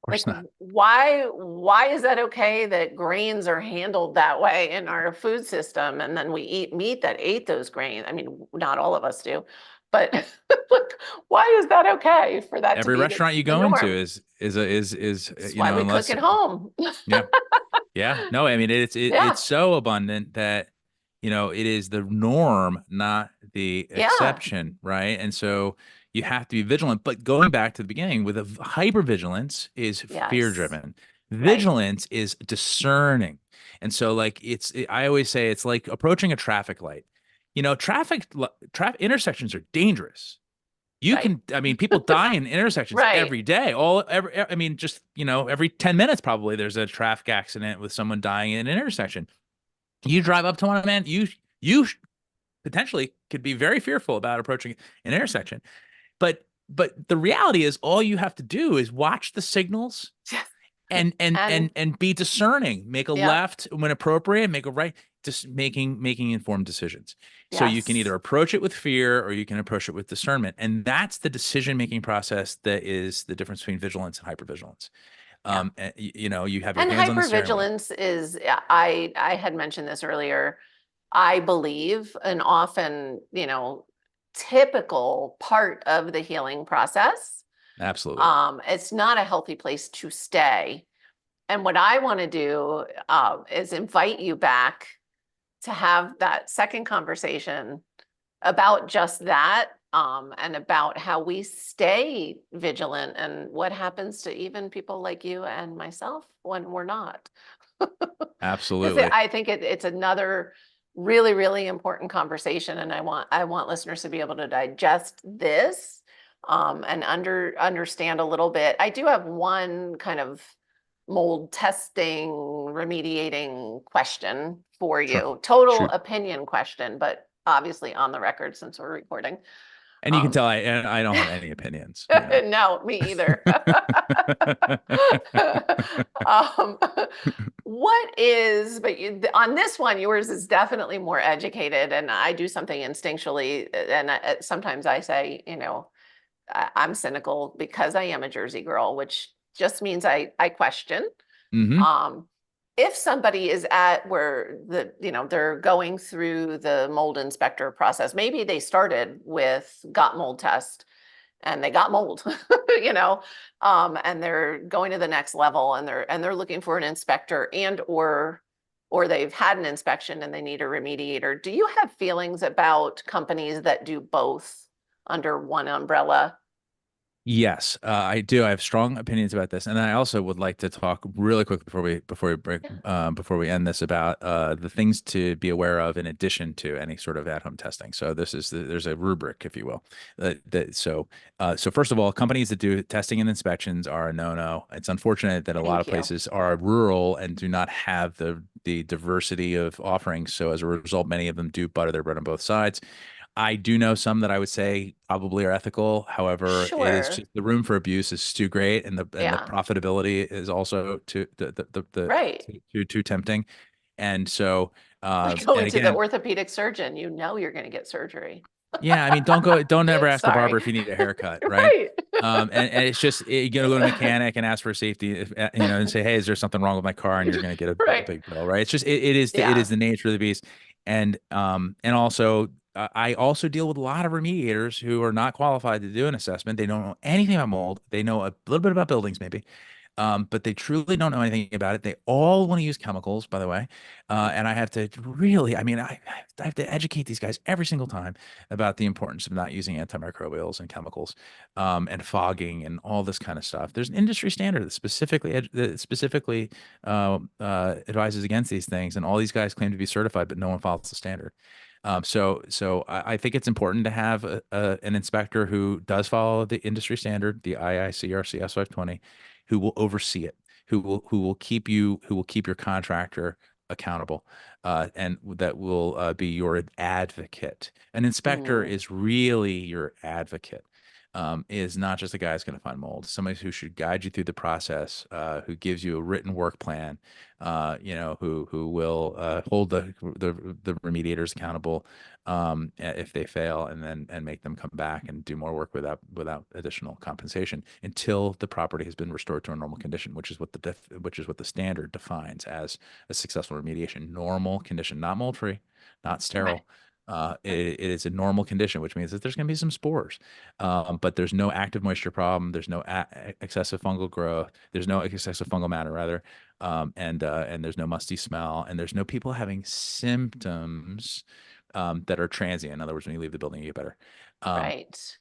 Of Like, course not. why is that okay that grains are handled that way in our food system, and then we eat meat that ate those grains? I mean, not all of us do, but like, why is that okay for that to Every be the, restaurant you the go into norm? That's why we cook unless, at home. yeah. Yeah, no, I mean Yeah, it's so abundant that it is the norm, not the yeah, exception, right? And so you have to be vigilant. But going back to the beginning, with hypervigilance is fear yes, driven. right, Vigilance is discerning. And so like I always say it's like approaching a traffic light. Traffic intersections are dangerous. right, I mean, people die in intersections right. every day. I mean, just, every 10 minutes, probably there's a traffic accident with someone dying in an intersection. You drive up to one, man, you potentially could be very fearful about approaching an intersection. But the reality is all you have to do is watch the signals Yes. and And and be discerning, make a yeah, left when appropriate, make a right, just making informed decisions. So you can either yes, approach it with fear or you can approach it with discernment, and that's the decision making process that is the difference between vigilance and hypervigilance. yeah. You have your And hands on the steering wheel. hypervigilance is, I had mentioned this earlier. I believe an often, typical part of the healing process. Absolutely. It's not a healthy place to stay. And what I want to do is invite you back to have that second conversation about just that. and about how we stay vigilant and what happens to even people like you and myself when we're not. Because Absolutely. I think it's another really, really important conversation, and I want listeners to be able to digest this and understand a little bit. I do have one kind of mold testing, remediating question for Sure. you. Total Shoot. opinion question, but obviously on the record since we're recording. And you can Um, tell I don't have any opinions, you know. no, me either. um, what is, but on this one, yours is definitely more educated, and I do something instinctually, and sometimes I say, I'm cynical because I am a Jersey girl, which just means I question. Hmm. Um, if somebody is at where they're going through the mold inspector process, maybe they started with got mold test and they got mold, you know, and they're going to the next level and they're looking for an inspector or they've had an inspection and they need a remediator. Do you have feelings about companies that do both under one umbrella? Yes, I do. I have strong opinions about this, and I also would like to talk really quick Yeah. before we end this about the things to be aware of in addition to any sort of at-home testing. So there's a rubric, if you will. So first of all, companies that do testing and inspections are a no-no. It's unfortunate that a lot of Thank you. places are rural and do not have the diversity of offerings. So as a result, many of them do butter their bread on both sides. I do know some that I would say probably are ethical. However, it is Sure. just the room for abuse is too great, and the Yeah. profitability is also Right. too tempting. And so, Like and going to the again, orthopedic surgeon, you're going to get surgery. yeah, I mean, don't ever ask the Sorry. barber if you need a haircut, right? Right. And it's just you gotta go to a mechanic and ask for safety, and say, hey, is there something wrong with my car? And you're gonna get a Right. big bill, right? It's just it Yeah. is the nature of the beast, and also I also deal with a lot of remediators who are not qualified to do an assessment. They don't know anything about mold. They know a little bit about buildings, maybe, but they truly don't know anything about it. They all want to use chemicals, by the way. And I have to really, I mean, I have to educate these guys every single time about the importance of not using antimicrobials and chemicals, and fogging and all this kind of stuff. There's an industry standard that specifically advises against these things, and all these guys claim to be certified, but no one follows the standard. So I think it's important to have an inspector who does follow the industry standard, the IICRC S520, who will oversee it, who will keep your contractor accountable, and that will be your advocate. An inspector Mm, is really your advocate. Is not just a guy who's going to find mold. Somebody who should guide you through the process, who gives you a written work plan, who will hold the remediators accountable if they fail, and make them come back and do more work without additional compensation until the property has been restored to a normal condition, which is what the standard defines as a successful remediation. Normal condition, not mold free, not right. sterile. It is a normal condition, which means that there's going to be some spores, but there's no active moisture problem. There's no excessive fungal growth. There's no excessive fungal matter, rather, and there's no musty smell, and there's no people having symptoms that are transient. In other words, when you leave the building, you get better. Um, Right.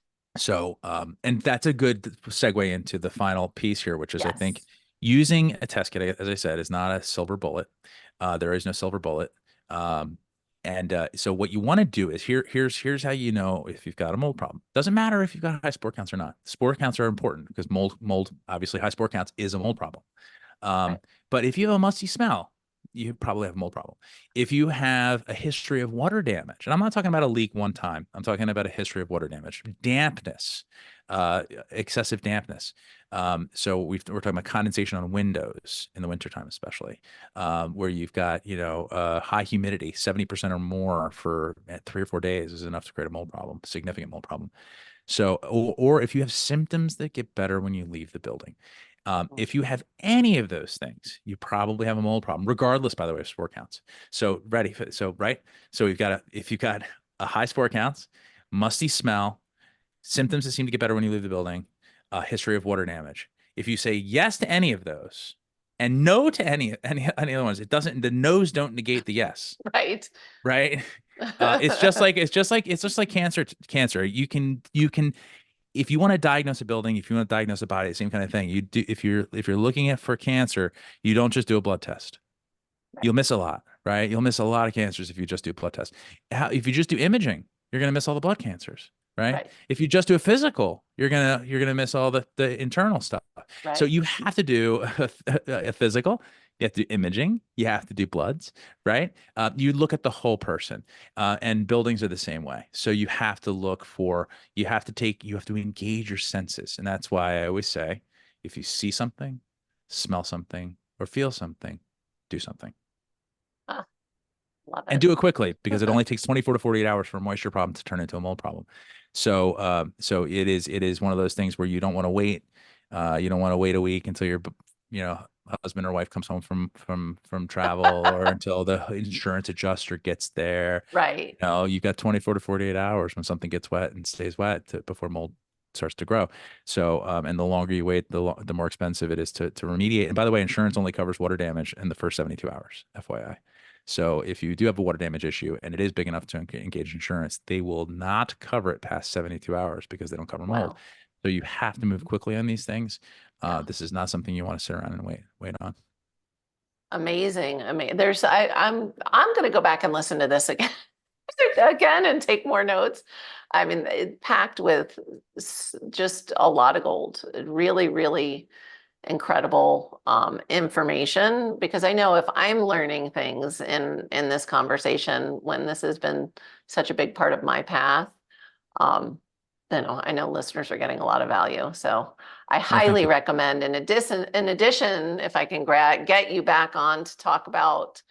and that's a good segue into the final piece here, which is I think Yes. using a test kit, as I said, is not a silver bullet. There is no silver bullet. Um, and so what you want to do is here's how you know if you've got a mold problem. Doesn't matter if you've got high spore counts or not. Spore counts are important because mold obviously high spore counts is a mold problem. Right. Um, but if you have a musty smell, you probably have a mold problem. If you have a history of water damage, and I'm not talking about a leak one time, I'm talking about a history of water damage, dampness, excessive dampness. So we're talking about condensation on windows in the wintertime, especially, where you've got, high humidity, 70% or more for 3 or 4 days is enough to create a mold problem, significant mold problem. So, or if you have symptoms that get better when you leave the building. Mm, If you have any of those things, you probably have a mold problem, regardless, by the way, of spore counts. So right. So if you've got a high spore counts, musty smell, symptoms that seem to get better when you leave the building, a history of water damage. If you say yes to any of those, and no to any other ones. It doesn't. The no's don't negate the yes. Right. Right. It's just like cancer. You can if you want to diagnose a building, if you want to diagnose a body, same kind of thing. You do if you're looking at for cancer, you don't just do a blood test. Right. You'll miss a lot, right? You'll miss a lot of cancers if you just do a blood test. If you just do imaging, you're going to miss all the blood cancers, right? Right. If you just do a physical, you're gonna miss all the internal stuff. So Right. you have to do a physical. You have to do imaging. You have to do bloods, right? You look at the whole person, and buildings are the same way. So you have to look for. You have to engage your senses, and that's why I always say, if you see something, smell something, or feel something, do something. Ah, love And it. do it quickly because it only takes 24 to 48 hours for a moisture problem to turn into a mold problem. So it is one of those things where you don't want to wait. You don't want to wait a week until your husband or wife comes home from travel or until the insurance adjuster gets there. Right. You've got 24 to 48 hours when something gets wet and stays wet before mold starts to grow. So, and the longer you wait, the more expensive it is to remediate. And by the way, insurance only covers water damage in the first 72 hours, FYI. So if you do have a water damage issue and it is big enough to engage insurance, they will not cover it past 72 hours because they don't cover mold. Wow. So you have to move quickly on these things. Yeah. This is not something you want to sit around and wait on. Amazing. I mean, I'm going to go back and listen to this again. Again and take more notes. I mean, packed with just a lot of gold. Really, really incredible information, because I know if I'm learning things in this conversation, when this has been such a big part of my path, then I know listeners are getting a lot of value. So I No, thank highly you. recommend, in addition, if I can get you back on to talk about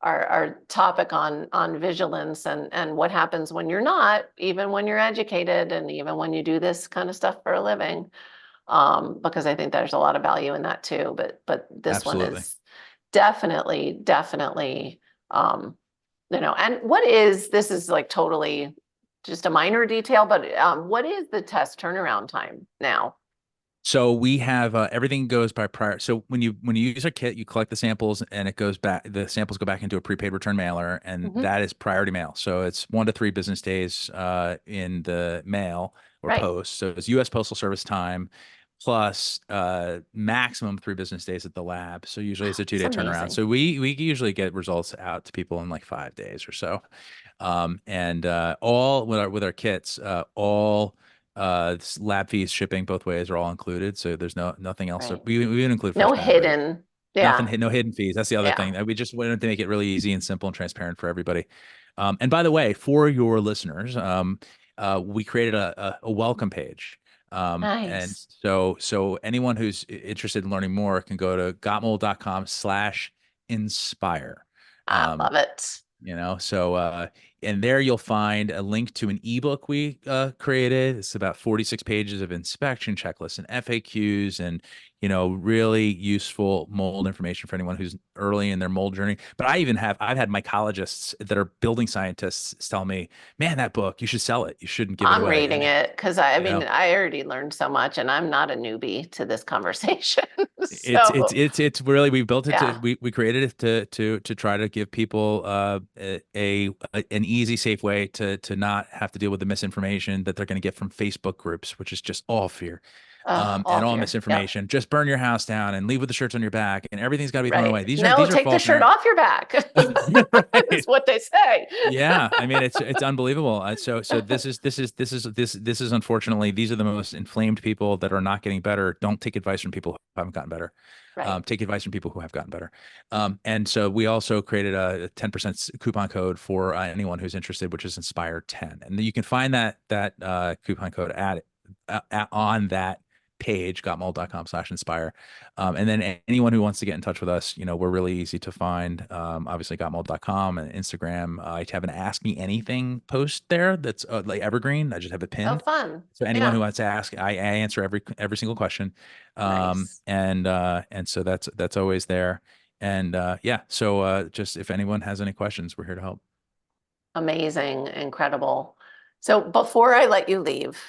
our topic on vigilance and what happens when you're not, even when you're educated and even when you do this kind of stuff for a living, because I think there's a lot of value in that too. But this one Absolutely. is definitely, and this is like totally just a minor detail, but what is the test turnaround time now? So we have everything goes by prior. So when you use our kit, you collect the samples and it goes back. The samples go back into a prepaid return mailer, and Mhm. that is priority mail. So it's 1 to 3 business days in the mail or Right. post. So it's U.S. Postal Service time plus maximum 3 business days at the lab. So usually it's a It's 2 day turnaround. amazing. So we usually get results out to people in like 5 days or so. And all with our kits, all lab fees, shipping both ways are all included. So there's nothing else. Right. We even include No fresh battery. hidden. Yeah. No hidden fees. That's the other Yeah. thing. We just wanted to make it really easy and simple and transparent for everybody. And by the way, for your listeners, we created a welcome page. And Nice. so anyone who's interested in learning more can go to gotmold.com/inspire. I Um, love it. and there you'll find a link to an ebook we created. It's about 46 pages of inspection checklists and FAQs and really useful mold information for anyone who's early in their mold journey. But I've had mycologists that are building scientists tell me, man, that book, you should sell it, you shouldn't give it I'm away. reading And it because I you mean, know I already learned so much and I'm not a newbie to this conversation. it's So, it's it's really, we built it to yeah. we created it to try to give people an easy, safe way to not have to deal with the misinformation that they're going to get from Facebook groups, which is just all fear, All and all fear. Yep. misinformation. Just burn your house down and leave with the shirts on your back, and everything's got to be thrown Right. away. These are No, these are take the false shirt narratives. off your back. Right. Is what they say. Yeah, I mean it's unbelievable. So this is unfortunately, these are the most inflamed people that are not getting better. Don't take advice from people who haven't gotten better. Right. Take advice from people who have gotten better. And so we also created a 10% coupon code for anyone who's interested, which is Inspire10, and you can find that coupon code on that page, gotmold.com/inspire. And then anyone who wants to get in touch with us, we're really easy to find. Obviously gotmold.com and Instagram. I have an Ask Me Anything post there that's like evergreen. I just have it Oh, pinned. fun. So anyone Yeah. who wants to ask, I answer every single question. Nice. And so that's always there. And yeah, so just if anyone has any questions, we're here to help. Amazing. Incredible. So before I let you leave,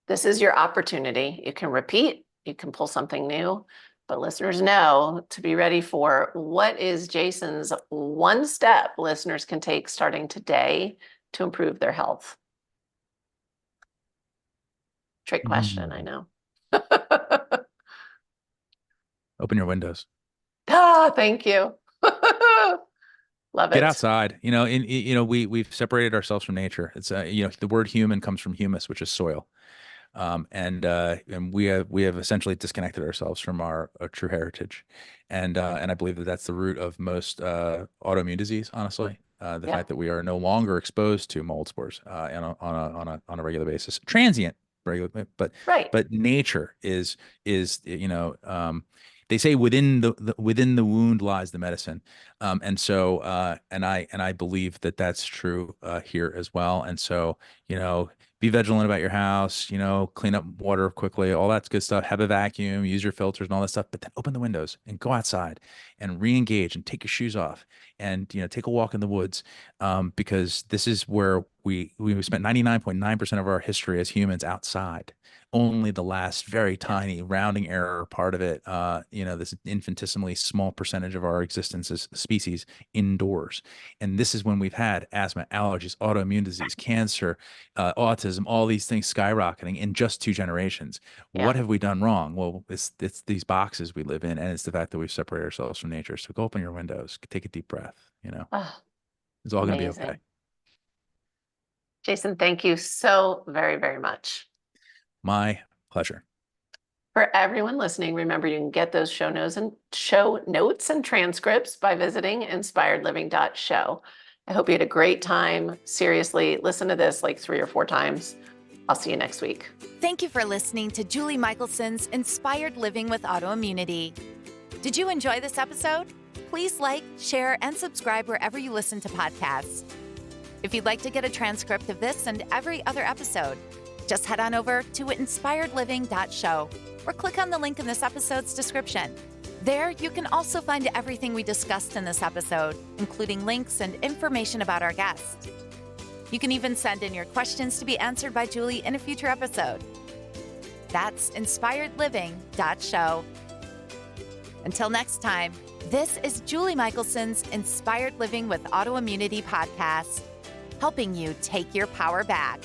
this is your opportunity. You can repeat, you can pull something new, but listeners know to be ready for what is Jason's one step listeners can take starting today to improve their health. Trick question, I know. Open your windows. Thank you. Love Get it. outside. We've separated ourselves from nature. It's the word human comes from humus, which is soil. And we have essentially disconnected ourselves from our true heritage, and I believe that that's the root of most autoimmune disease. Honestly, the Yeah. fact that we are no longer exposed to mold spores and on a regular basis, transient, regular, Right. but nature is they say within within the wound lies the medicine, and I believe that that's true here as well, and so be vigilant about your house, clean up water quickly, all that's good stuff. Have a vacuum, use your filters and all that stuff, but then open the windows and go outside and re-engage and take your shoes off and, take a walk in the woods. Because this is where we spent 99.9% of our history as humans outside. Only the last very tiny rounding error part of it, this infinitesimally small percentage of our existence as a species indoors. And this is when we've had asthma, allergies, autoimmune disease, cancer, autism, all these things skyrocketing in just 2 generations. Yeah. What have we done wrong? Well, it's these boxes we live in, and it's the fact that we've separated ourselves from nature. So go open your windows, take a deep breath. It's all going to be okay. Jason, thank you so very, very much. My pleasure. For everyone listening, remember you can get those show notes and transcripts by visiting inspiredliving.show. I hope you had a great time. Seriously, listen to this like 3 or 4 times. I'll see you next week. Thank you for listening to Julie Michelson's Inspired Living with Autoimmunity. Did you enjoy this episode? Please like, share, and subscribe wherever you listen to podcasts. If you'd like to get a transcript of this and every other episode, just head on over to inspiredliving.show or click on the link in this episode's description. There, you can also find everything we discussed in this episode, including links and information about our guest. You can even send in your questions to be answered by Julie in a future episode. That's inspiredliving.show. Until next time, this is Julie Michelson's Inspired Living with Autoimmunity podcast, helping you take your power back.